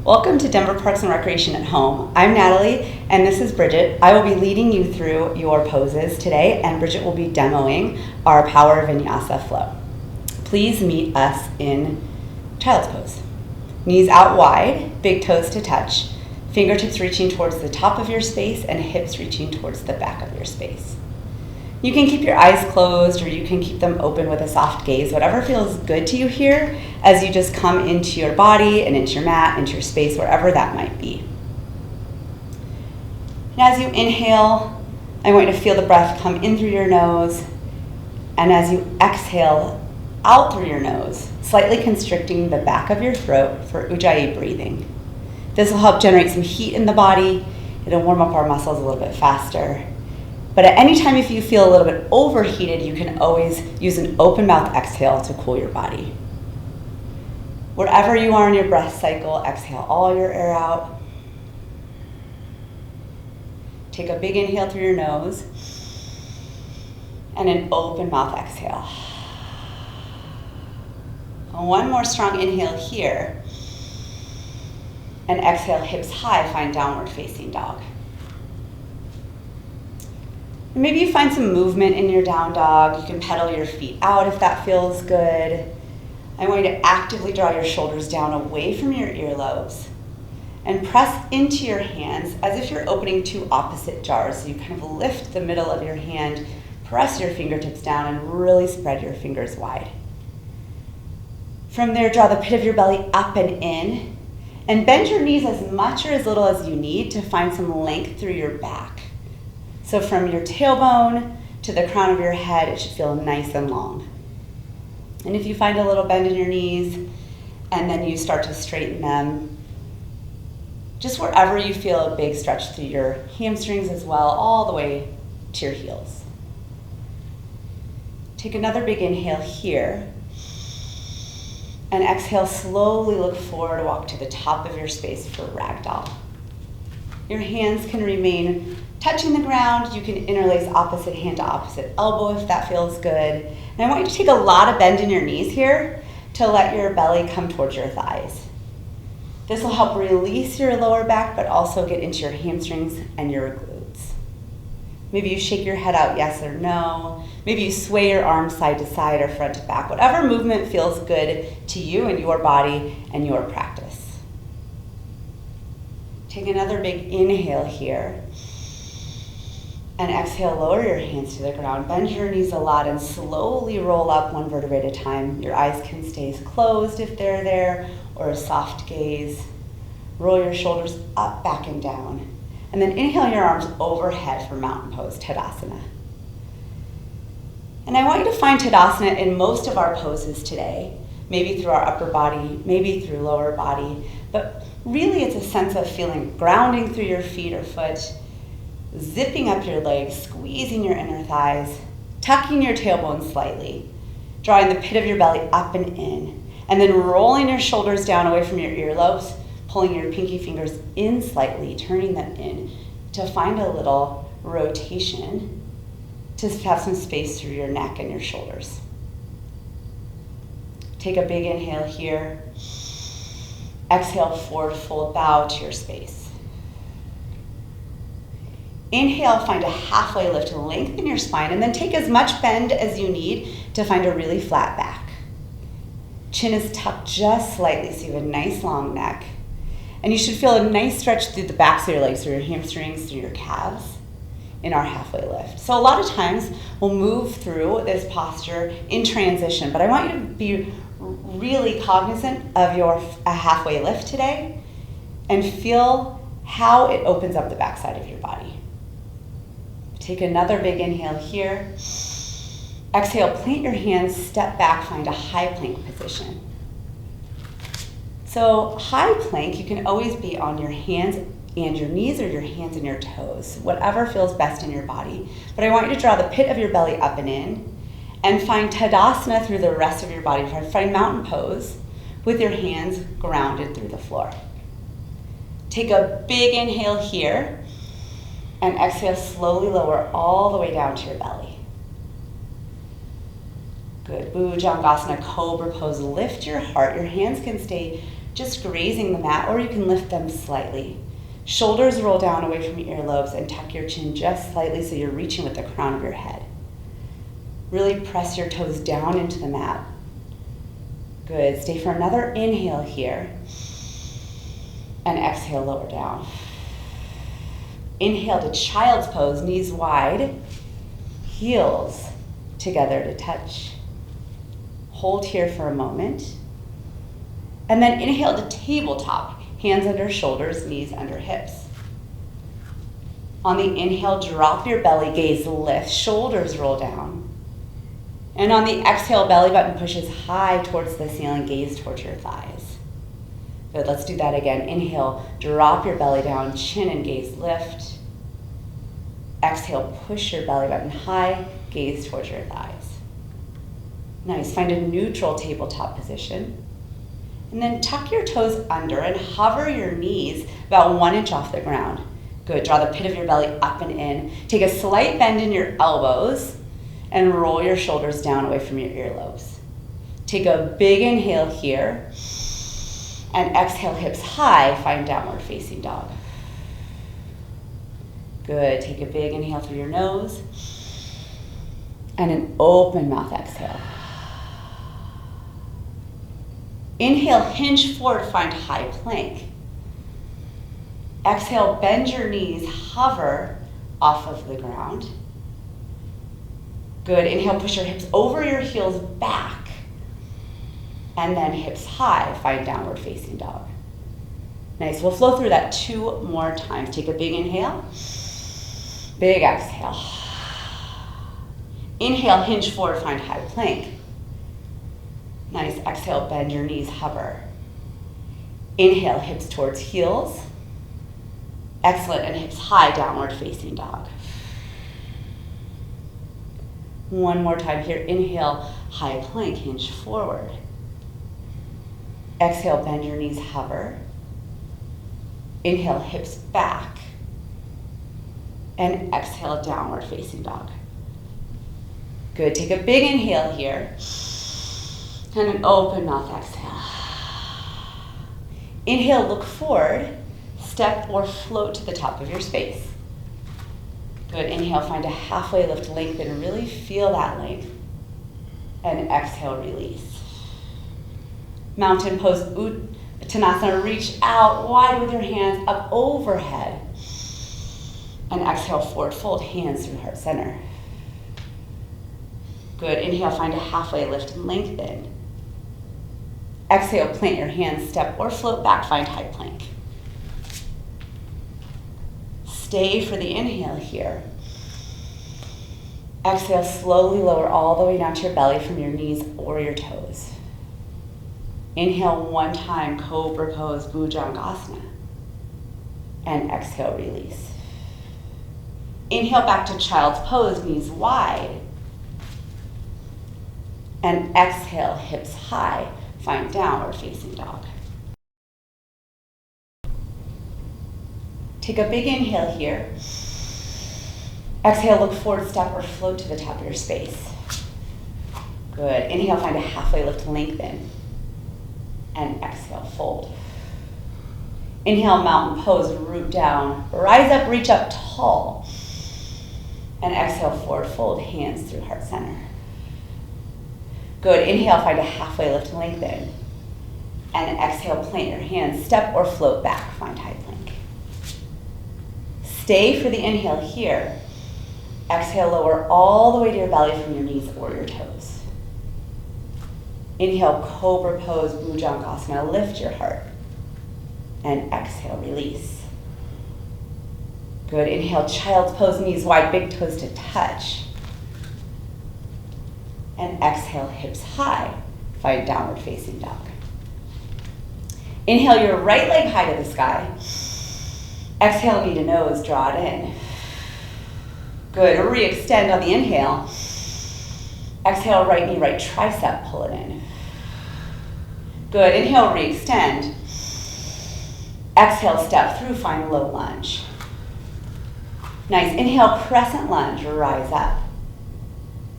Welcome to Denver Parks and Recreation at Home. I'm Natalie, and this is Bridget. I will be leading you through your poses today, and Bridget will be demoing our Power Vinyasa flow. Please meet us in child's pose. Knees out wide, big toes to touch, fingertips reaching towards the top of your space and hips reaching towards the back of your space. You can keep your eyes closed or you can keep them open with a soft gaze, whatever feels good to you here as you just come into your body and into your mat, into your space, wherever that might be. And as you inhale, I want you to feel the breath come in through your nose, and as you exhale out through your nose, slightly constricting the back of your throat for Ujjayi breathing. This will help generate some heat in the body. It'll warm up our muscles a little bit faster. But at any time if you feel a little bit overheated, you can always use an open mouth exhale to cool your body. Wherever you are in your breath cycle, exhale all your air out. Take a big inhale through your nose and an open mouth exhale. And one more strong inhale here. And exhale, hips high, find downward facing dog. And maybe you find some movement in your down dog. You can pedal your feet out if that feels good. I want you to actively draw your shoulders down away from your earlobes and press into your hands as if you're opening two opposite jars. So you kind of lift the middle of your hand, press your fingertips down, and really spread your fingers wide. From there, draw the pit of your belly up and in, and bend your knees as much or as little as you need to find some length through your back. So from your tailbone to the crown of your head, it should feel nice and long. And if you find a little bend in your knees and then you start to straighten them, just wherever you feel a big stretch through your hamstrings as well, all the way to your heels. Take another big inhale here. And exhale, slowly look forward, walk to the top of your space for ragdoll. Your hands can remain touching the ground. You can interlace opposite hand to opposite elbow if that feels good. And I want you to take a lot of bend in your knees here to let your belly come towards your thighs. This will help release your lower back, but also get into your hamstrings and your glutes. Maybe you shake your head out yes or no. Maybe you sway your arms side to side or front to back. Whatever movement feels good to you and your body and your practice. Take another big inhale here. And exhale, lower your hands to the ground. Bend your knees a lot and slowly roll up one vertebrae at a time. Your eyes can stay closed if they're there, or a soft gaze. Roll your shoulders up, back, and down. And then inhale your arms overhead for mountain pose, Tadasana. And I want you to find Tadasana in most of our poses today, maybe through our upper body, maybe through lower body, but really it's a sense of feeling grounding through your feet or foot, zipping up your legs, squeezing your inner thighs, tucking your tailbone slightly, drawing the pit of your belly up and in, and then rolling your shoulders down away from your earlobes, pulling your pinky fingers in slightly, turning them in to find a little rotation to have some space through your neck and your shoulders. Take a big inhale here. Exhale, forward fold, bow to your space. Inhale, find a halfway lift to lengthen your spine, and then take as much bend as you need to find a really flat back. Chin is tucked just slightly so you have a nice long neck. And you should feel a nice stretch through the backs of your legs, through your hamstrings, through your calves in our halfway lift. So a lot of times we'll move through this posture in transition, but I want you to be really cognizant of your halfway lift today and feel how it opens up the backside of your body. Take another big inhale here. Exhale, plant your hands, step back, find a high plank position. So high plank, you can always be on your hands and your knees or your hands and your toes, whatever feels best in your body. But I want you to draw the pit of your belly up and in and find Tadasana through the rest of your body. Find mountain pose with your hands grounded through the floor. Take a big inhale here and exhale, slowly lower all the way down to your belly. Good. Bhujangasana, cobra pose. Lift your heart. Your hands can stay just grazing the mat, or you can lift them slightly. Shoulders roll down away from your earlobes and tuck your chin just slightly so you're reaching with the crown of your head. Really press your toes down into the mat. Good. Stay for another inhale here. And exhale, lower down. Inhale to child's pose, knees wide, heels together to touch. Hold here for a moment. And then inhale to tabletop, hands under shoulders, knees under hips. On the inhale, drop your belly, gaze lift, shoulders roll down. And on the exhale, belly button pushes high towards the ceiling, gaze towards your thighs. Good, let's do that again. Inhale, drop your belly down, chin and gaze lift. Exhale, push your belly button high, gaze towards your thighs. Nice, find a neutral tabletop position. And then tuck your toes under and hover your knees about 1 inch off the ground. Good, draw the pit of your belly up and in. Take a slight bend in your elbows and roll your shoulders down away from your earlobes. Take a big inhale here and exhale, hips high, find downward facing dog. Good, take a big inhale through your nose and an open mouth exhale. Inhale, hinge forward, find high plank. Exhale, bend your knees, hover off of the ground. Good, inhale, push your hips over your heels back. And then hips high, find downward facing dog. Nice, we'll flow through that 2 more times. Take a big inhale, big exhale. Inhale, hinge forward, find high plank. Nice, exhale, bend your knees, hover. Inhale, hips towards heels. Excellent, and hips high, downward facing dog. One more time here, inhale, high plank, hinge forward. Exhale, bend your knees, hover. Inhale, hips back. And exhale, downward facing dog. Good, take a big inhale here. And an open mouth exhale. Inhale, look forward, step or float to the top of your space. Good, inhale, find a halfway lift, lengthen, really feel that length. And exhale, release. Mountain pose, Uttanasana, reach out wide with your hands up overhead. And exhale, forward fold, hands through heart center. Good, inhale, find a halfway lift, lengthen. Exhale, plant your hands, step or float back, find high plank. Stay for the inhale here. Exhale, slowly lower all the way down to your belly from your knees or your toes. Inhale 1 time, cobra pose, Bhujangasana. And exhale, release. Inhale back to child's pose, knees wide. And exhale, hips high. Find downward facing dog. Take a big inhale here. Exhale, look forward, step or float to the top of your space. Good. Inhale, find a halfway lift, lengthen. And exhale, fold. Inhale, mountain pose, root down. Rise up, reach up tall. And exhale, forward fold, hands through heart center. Good, inhale, find a halfway lift, lengthen. And exhale, plant your hands, step or float back, find high plank. Stay for the inhale here. Exhale, lower all the way to your belly from your knees or your toes. Inhale, cobra pose, Bhujangasana, lift your heart. And exhale, release. Good, inhale, child's pose, knees wide, big toes to touch. And exhale, hips high, find downward facing dog. Inhale your right leg high to the sky. Exhale, knee to nose, draw it in. Good, re-extend on the inhale. Exhale, right knee, right tricep, pull it in. Good, inhale, re-extend. Exhale, step through, find low lunge. Nice, inhale, crescent lunge, rise up.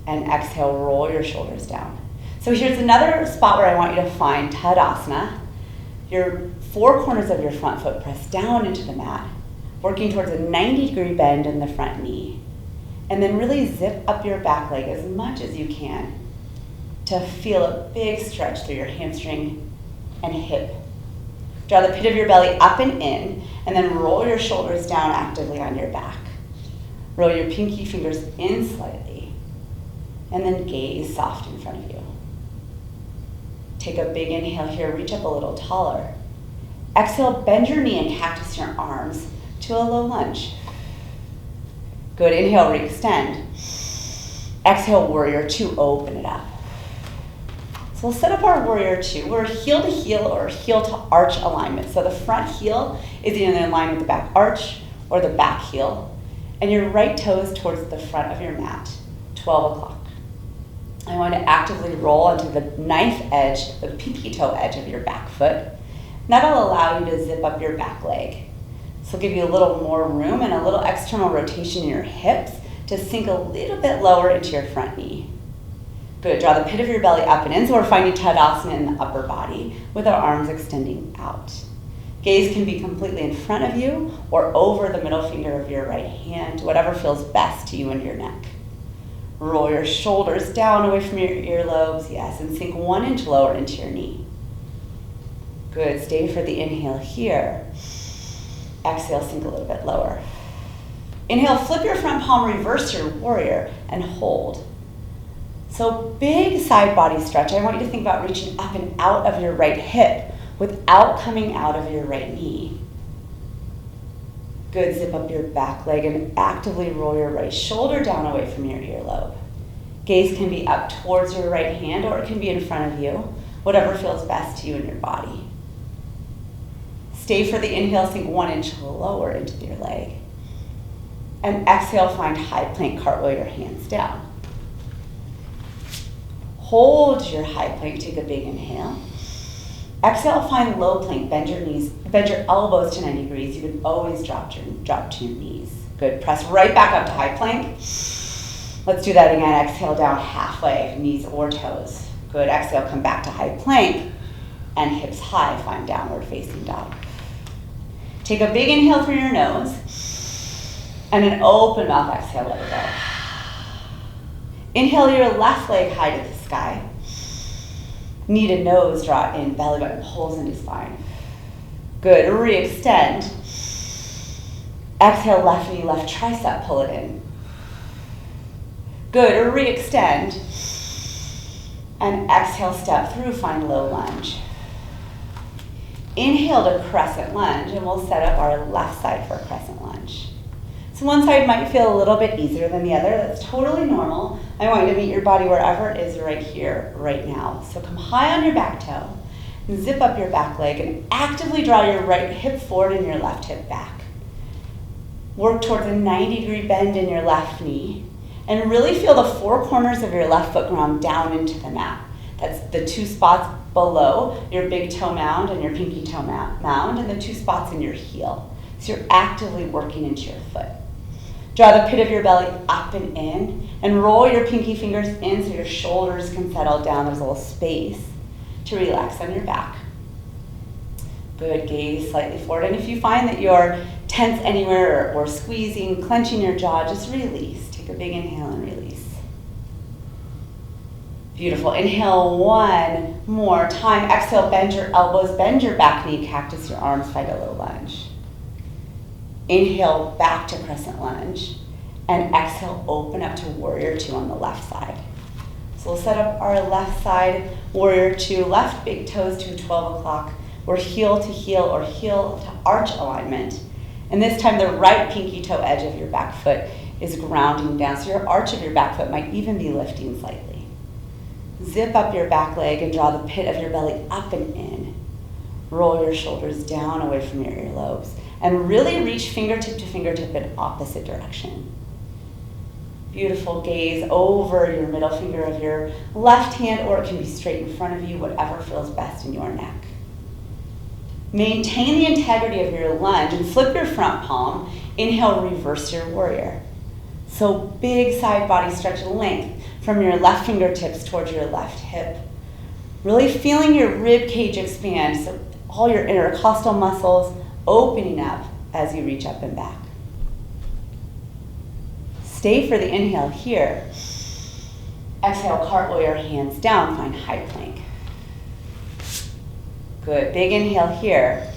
And exhale, roll your shoulders down. So here's another spot where I want you to find Tadasana. Your four corners of your front foot press down into the mat, working towards a 90-degree bend in the front knee. And then really zip up your back leg as much as you can to feel a big stretch through your hamstring and hip. Draw the pit of your belly up and in, and then roll your shoulders down actively on your back. Roll your pinky fingers in slightly, and then gaze soft in front of you. Take a big inhale here, reach up a little taller. Exhale, bend your knee and cactus your arms to a low lunge. Good, inhale, re-extend. Exhale, warrior two, open it up. So we'll set up our warrior two. We're heel to heel or heel to arch alignment. So the front heel is either in line with the back arch or the back heel. And your right toes towards the front of your mat, 12 o'clock. I want to actively roll onto the knife edge, the pinky toe edge of your back foot. And that'll allow you to zip up your back leg. So it'll give you a little more room and a little external rotation in your hips to sink a little bit lower into your front knee. Good, draw the pit of your belly up and in, so we're finding Tadasana in the upper body with our arms extending out. Gaze can be completely in front of you or over the middle finger of your right hand, whatever feels best to you and your neck. Roll your shoulders down away from your earlobes, yes, and sink 1 inch lower into your knee. Good, stay for the inhale here. Exhale, sink a little bit lower. Inhale, flip your front palm, reverse your warrior, and hold. So big side body stretch. I want you to think about reaching up and out of your right hip without coming out of your right knee. Good, zip up your back leg and actively roll your right shoulder down away from your earlobe. Gaze can be up towards your right hand or it can be in front of you, whatever feels best to you and your body. Stay for the inhale, sink 1 inch lower into your leg. And exhale, find high plank, cartwheel your hands down. Hold your high plank, take a big inhale. Exhale, find low plank, bend your knees, bend your elbows to 90 degrees. You can always drop to your knees. Good, press right back up to high plank. Let's do that again. Exhale down halfway, knees or toes. Good, exhale, come back to high plank and hips high, find downward facing dog. Take a big inhale through your nose and an open mouth exhale, let it go. Inhale your left leg high to the sky. Knee to nose, draw in, belly button pulls into spine. Good, re-extend. Exhale, left knee, left tricep, pull it in. Good, re-extend. And exhale, step through, find low lunge. Inhale to crescent lunge, and we'll set up our left side for a crescent lunge. So one side might feel a little bit easier than the other. That's totally normal. I want you to meet your body wherever it is right here, right now. So come high on your back toe, and zip up your back leg, and actively draw your right hip forward and your left hip back. Work towards a 90-degree bend in your left knee, and really feel the four corners of your left foot ground down into the mat. That's the 2 spots below your big toe mound and your pinky toe mound, and the 2 spots in your heel. So you're actively working into your foot. Draw the pit of your belly up and in, and roll your pinky fingers in so your shoulders can settle down. There's a little space to relax on your back. Good, gaze slightly forward. And if you find that you're tense anywhere or squeezing, clenching your jaw, just release. Take a big inhale and release. Beautiful. Inhale 1 more time. Exhale, bend your elbows, bend your back knee, cactus your arms, find a low lunge. Inhale back to crescent lunge, and exhale, open up to warrior 2 on the left side. So we'll set up our left side, warrior 2, left big toes to 12 o'clock. We're heel to heel or heel to arch alignment. And this time the right pinky toe edge of your back foot is grounding down, so your arch of your back foot might even be lifting slightly. Zip up your back leg and draw the pit of your belly up and in. Roll your shoulders down away from your earlobes. And really reach fingertip to fingertip in opposite direction. Beautiful, gaze over your middle finger of your left hand, or it can be straight in front of you, whatever feels best in your neck. Maintain the integrity of your lunge and flip your front palm. Inhale, reverse your warrior. So big side body stretch length from your left fingertips towards your left hip. Really feeling your rib cage expand. So all your intercostal muscles opening up as you reach up and back. Stay for the inhale here. Exhale, cartwheel your hands down, find high plank. Good, big inhale here.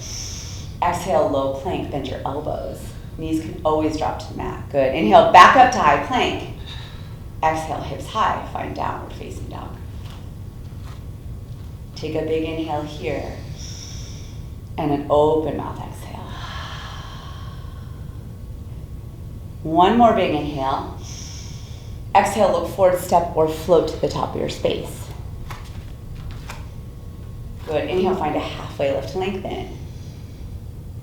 Exhale, low plank, bend your elbows. Knees can always drop to the mat. Good, inhale, back up to high plank. Exhale, hips high, find downward facing dog. Take a big inhale here. And an open mouth exhale. One more big inhale. Exhale, look forward, step or float to the top of your space. Good, inhale, find a halfway lift, lengthen.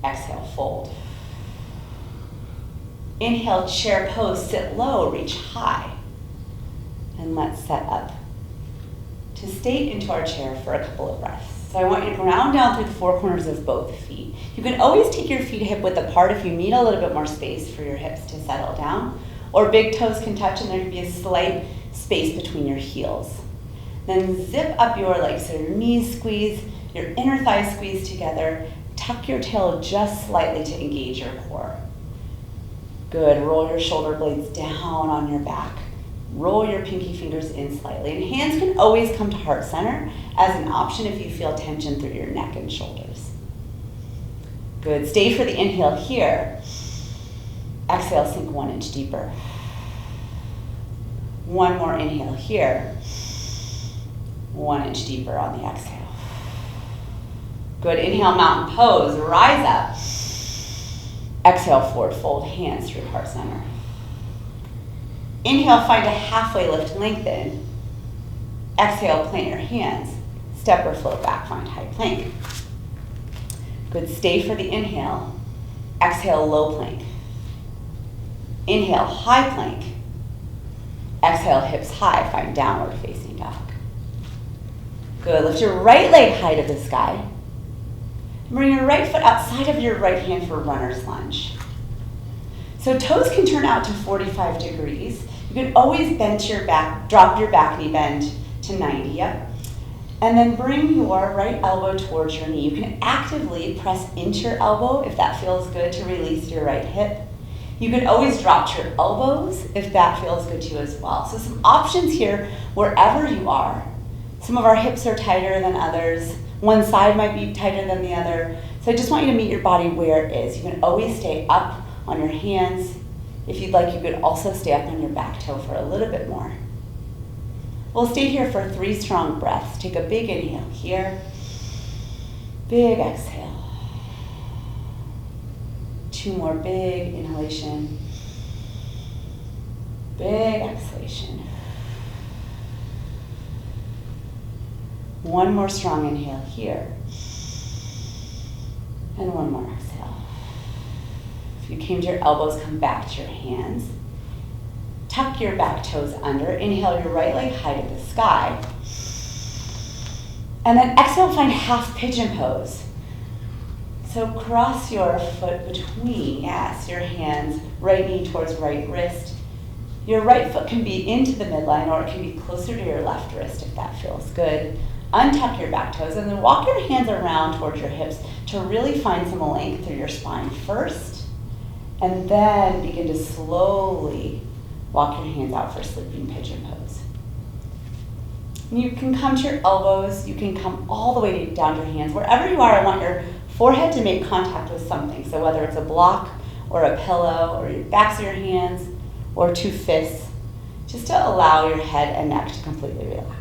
Exhale, fold. Inhale, chair pose, sit low, reach high. And let's set up to stay into our chair for a couple of breaths. So I want you to ground down through the four corners of both feet. You can always take your feet hip width apart if you need a little bit more space for your hips to settle down. Or big toes can touch and there can be a slight space between your heels. Then zip up your legs, so your knees squeeze, your inner thighs squeeze together. Tuck your tail just slightly to engage your core. Good, roll your shoulder blades down on your back. Roll your pinky fingers in slightly. And hands can always come to heart center as an option if you feel tension through your neck and shoulders. Good, stay for the inhale here. Exhale, sink 1 inch deeper. One more inhale here. 1 inch deeper on the exhale. Good, inhale, mountain pose, rise up. Exhale, forward fold, hands through heart center. Inhale, find a halfway lift, lengthen. Exhale, plant your hands. Step or float back, find high plank. Good, stay for the inhale. Exhale, low plank. Inhale, high plank. Exhale, hips high, find downward facing dog. Good, lift your right leg high to the sky. Bring your right foot outside of your right hand for runner's lunge. So toes can turn out to 45 degrees. You can always bend your back, drop your back knee bend to 90, yep. And then bring your right elbow towards your knee. You can actively press into your elbow if that feels good to release your right hip. You can always drop your elbows if that feels good to you as well. So some options here wherever you are. Some of our hips are tighter than others. One side might be tighter than the other. So I just want you to meet your body where it is. You can always stay up on your hands. If you'd like, you could also stay up on your back toe for a little bit more. We'll stay here for 3 strong breaths. Take a big inhale here. Big exhale. 2 more big inhalation. Big exhalation. 1 more strong inhale here. And 1 more exhale. If you came to your elbows, come back to your hands. Tuck your back toes under. Inhale your right leg high to the sky. And then exhale, find half pigeon pose. So cross your foot between, yes, your hands, right knee towards right wrist. Your right foot can be into the midline or it can be closer to your left wrist if that feels good. Untuck your back toes and then walk your hands around towards your hips to really find some length through your spine first. And then begin to slowly walk your hands out for sleeping pigeon pose. You can come to your elbows, you can come all the way down to your hands. Wherever you are, I want your forehead to make contact with something. So whether it's a block or a pillow or your backs of your hands or 2 fists, just to allow your head and neck to completely relax.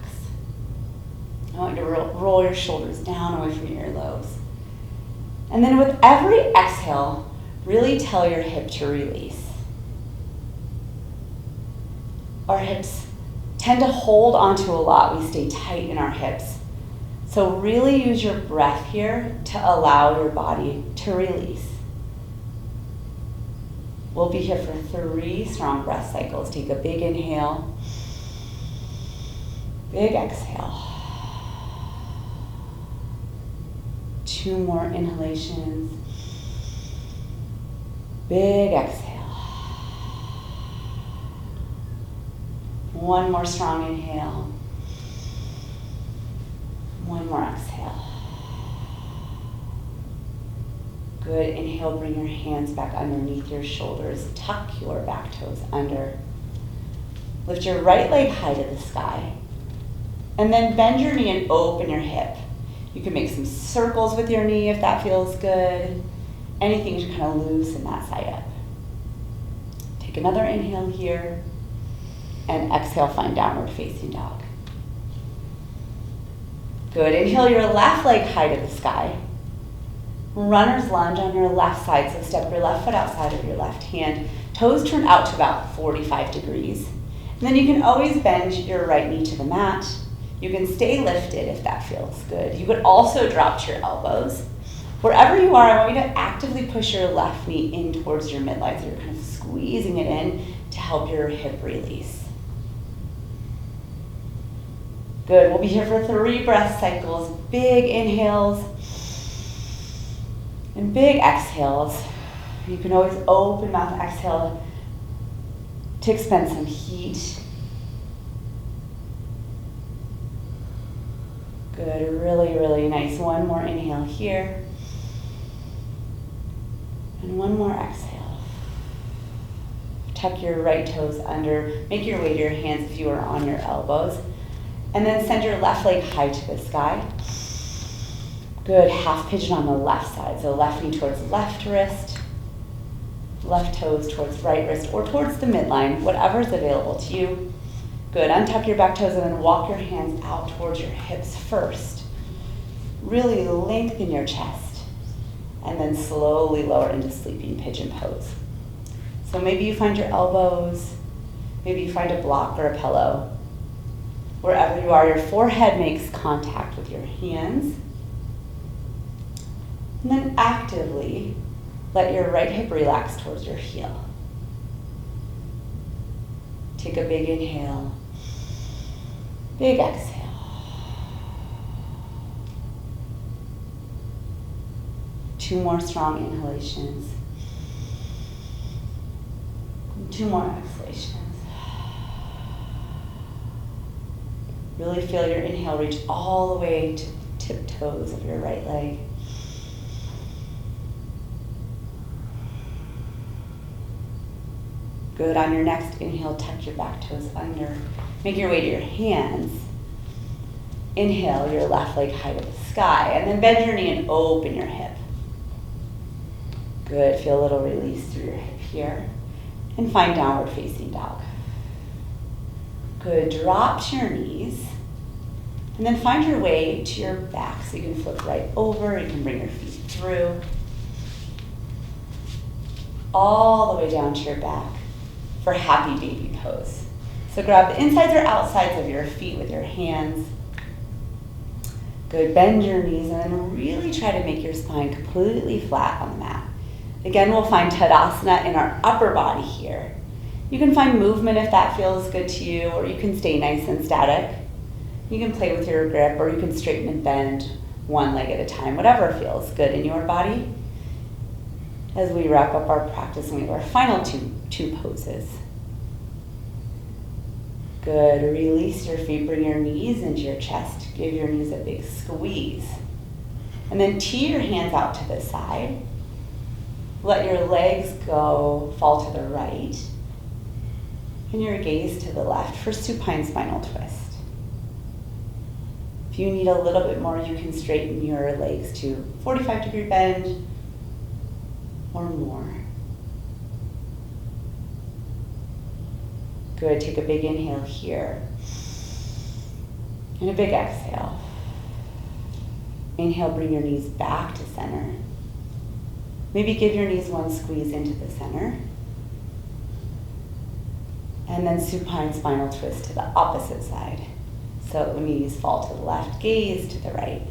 I want you to roll your shoulders down away from your earlobes. And then with every exhale, really tell your hip to release. Our hips tend to hold onto a lot. We stay tight in our hips. So really use your breath here to allow your body to release. We'll be here for 3 strong breath cycles. Take a big inhale, big exhale. 2 more inhalations, big exhale. 1 more strong inhale. 1 more exhale. Good. Inhale, bring your hands back underneath your shoulders. Tuck your back toes under. Lift your right leg high to the sky. And then bend your knee and open your hip. You can make some circles with your knee if that feels good. Anything to kind of loosen that side up. Take another inhale here. And exhale, find downward facing dog. Good. Inhale your left leg high to the sky. Runner's lunge on your left side. So step your left foot outside of your left hand. Toes turn out to about 45 degrees. And then you can always bend your right knee to the mat. You can stay lifted if that feels good. You could also drop to your elbows. Wherever you are, I want you to actively push your left knee in towards your midline. So you're kind of squeezing it in to help your hip release. Good. We'll be here for 3 breath cycles. Big inhales and big exhales. You can always open mouth exhale to expend some heat. Good. Really, really nice. One more inhale here. And one more exhale. Tuck your right toes under. Make your way to your hands if you are on your elbows. And then send your left leg high to the sky. Good. Half pigeon on the left side. So left knee towards left wrist. Left toes towards right wrist or towards the midline, whatever is available to you. Good. Untuck your back toes and then walk your hands out towards your hips first. Really lengthen your chest. And then slowly lower into sleeping pigeon pose. So maybe you find your elbows. Maybe you find a block or a pillow. Wherever you are, your forehead makes contact with your hands. And then actively let your right hip relax towards your heel. Take a big inhale. Big exhale. Two more strong inhalations. And 2 more exhalations. Really feel your inhale reach all the way to the tiptoes of your right leg. Good. On your next inhale, tuck your back toes under. Make your way to your hands. Inhale your left leg high to the sky. And then bend your knee and open your hip. Good. Feel a little release through your hip here. And find downward facing dog. Good. Drop to your knees. And then find your way to your back. So you can flip right over. You can bring your feet through. All the way down to your back for happy baby pose. So grab the insides or outsides of your feet with your hands. Good. Bend your knees and then really try to make your spine completely flat on the mat. Again, we'll find Tadasana in our upper body here. You can find movement if that feels good to you, or you can stay nice and static. You can play with your grip, or you can straighten and bend one leg at a time, whatever feels good in your body. As we wrap up our practice and we have our final two poses. Good. Release your feet, bring your knees into your chest. Give your knees a big squeeze. And then tee your hands out to the side. Let your legs go, fall to the right. And your gaze to the left for supine spinal twist. If you need a little bit more, you can straighten your legs to 45-degree bend or more. Good. Take a big inhale here. And a big exhale. Inhale, bring your knees back to center. Maybe give your knees one squeeze into the center. And then supine spinal twist to the opposite side. So the knees fall to the left, gaze to the right.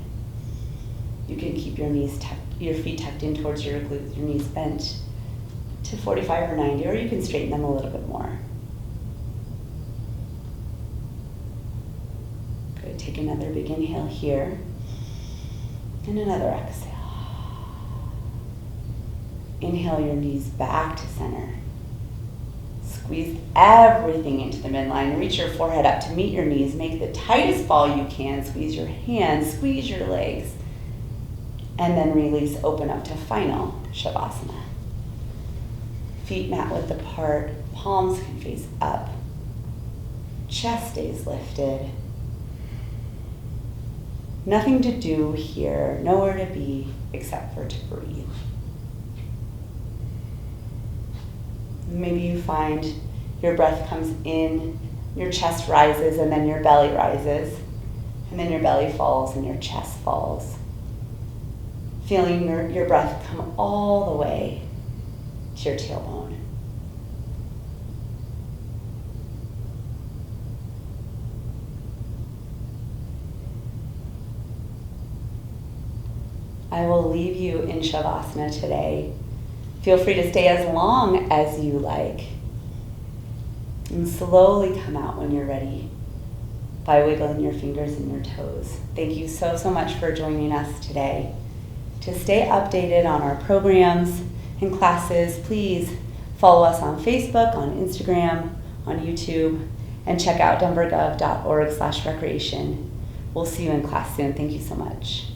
You can keep your knees tucked, your feet tucked in towards your glutes, your knees bent to 45 or 90, or you can straighten them a little bit more. Good. Take another big inhale here. And another exhale. Inhale your knees back to center. Squeeze everything into the midline. Reach your forehead up to meet your knees. Make the tightest ball you can. Squeeze your hands, squeeze your legs. And then release, open up to final Shavasana. Feet mat width apart, palms can face up. Chest stays lifted. Nothing to do here, nowhere to be except for to breathe. Maybe you find your breath comes in, your chest rises, and then your belly rises. And then your belly falls and your chest falls. Feeling your breath come all the way to your tailbone. I will leave you in Shavasana today. Feel free to stay as long as you like. And slowly come out when you're ready by wiggling your fingers and your toes. Thank you so, so much for joining us today. To stay updated on our programs and classes, please follow us on Facebook, on Instagram, on YouTube, and check out denvergov.org/recreation. We'll see you in class soon. Thank you so much.